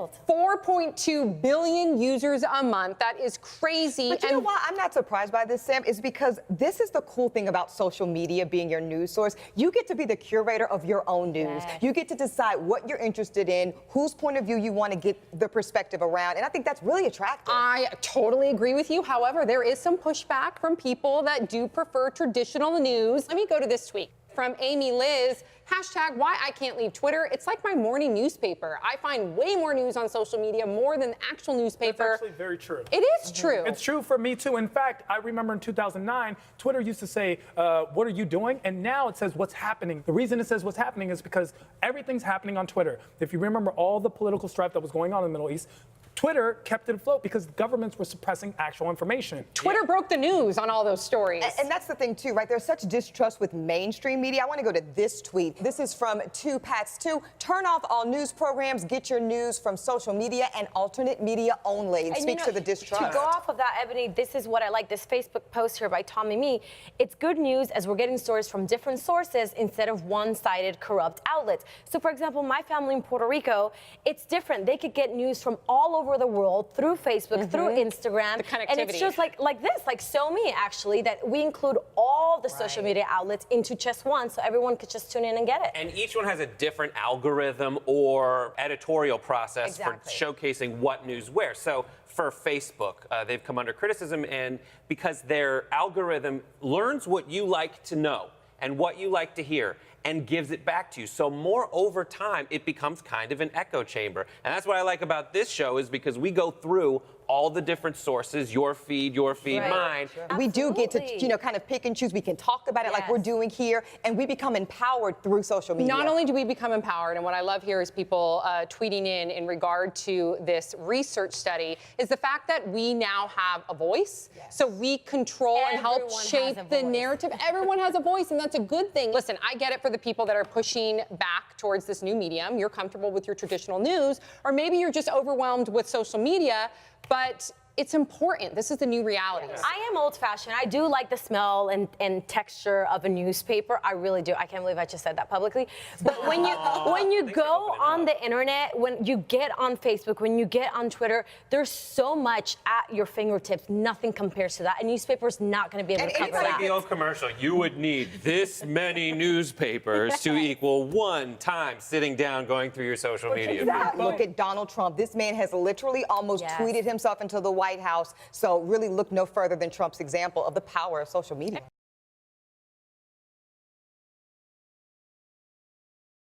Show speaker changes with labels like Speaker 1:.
Speaker 1: 4.2 billion users a month. That is crazy.
Speaker 2: But you know why I'm not surprised by this, Sam, is because this is the cool thing about social media being your news source. You get to be the curator of your own news.
Speaker 3: Yes.
Speaker 2: You get to decide what you're interested in, whose point of view you want to get the perspective around, and I think that's really attractive.
Speaker 1: I totally agree with you. However, there is some pushback from people that do prefer traditional news. Let me go to this tweet from Amy Liz. Hashtag why I can't leave Twitter. It's like my morning newspaper. I find way more news on social media, more than the actual newspaper.
Speaker 4: That's actually very true.
Speaker 1: It is true.
Speaker 4: It's true for me too. In fact, I remember in 2009, Twitter used to say, what are you doing? And now it says what's happening. The reason it says what's happening is because everything's happening on Twitter. If you remember all the political strife that was going on in the Middle East, Twitter kept it afloat because governments were suppressing actual information.
Speaker 1: Twitter broke the news on all those stories.
Speaker 2: And that's the thing, too, right? There's such distrust with mainstream media. I want to go to this tweet. This is from 2Pats2. Turn off all news programs. Get your news from social media and alternate media only. It speaks to the distrust.
Speaker 3: To go off of that, Ebony, this is what I like. This Facebook post here by Tommy Me. It's good news as we're getting stories from different sources instead of one-sided corrupt outlets. So, for example, my family in Puerto Rico, it's different. They could get news from all over the world through Facebook, through Instagram.
Speaker 1: The connectivity.
Speaker 3: And it's just like this, like SoMe, actually, that we include all the social media outlets into just one so everyone could just tune in and get it.
Speaker 5: And each one has a different algorithm or editorial process for showcasing what news where. So for Facebook, they've come under criticism, and because their algorithm learns what you like to know and what you like to hear and gives it back to you. So more over time, it becomes kind of an echo chamber. And that's what I like about this show, is because we go through all the different sources, your feed, mine.
Speaker 2: We do get to, kind of pick and choose. We can talk about it like we're doing here, and we become empowered through social media.
Speaker 1: Not only do we become empowered, and what I love here is people tweeting in regard to this research study, is the fact that we now have a voice. So we control and help shape the narrative. Everyone has a voice, and that's a good thing. Listen, I get it for the people that are pushing back towards this new medium. You're comfortable with your traditional news, or maybe you're just overwhelmed with social media, but it's important. This is the new reality.
Speaker 3: I am old-fashioned. I do like the smell and texture of a newspaper. I really do. I can't believe I just said that publicly. But when you go on the internet, when you get on Facebook, when you get on Twitter, there's so much at your fingertips. Nothing compares to that. A newspaper is not going to be able to cover
Speaker 5: It's like the old commercial. You would need this many newspapers to equal one time sitting down going through your social media.
Speaker 2: Look at Donald Trump. This man has literally almost tweeted himself into the White House. So really look no further than Trump's example of the power of social media.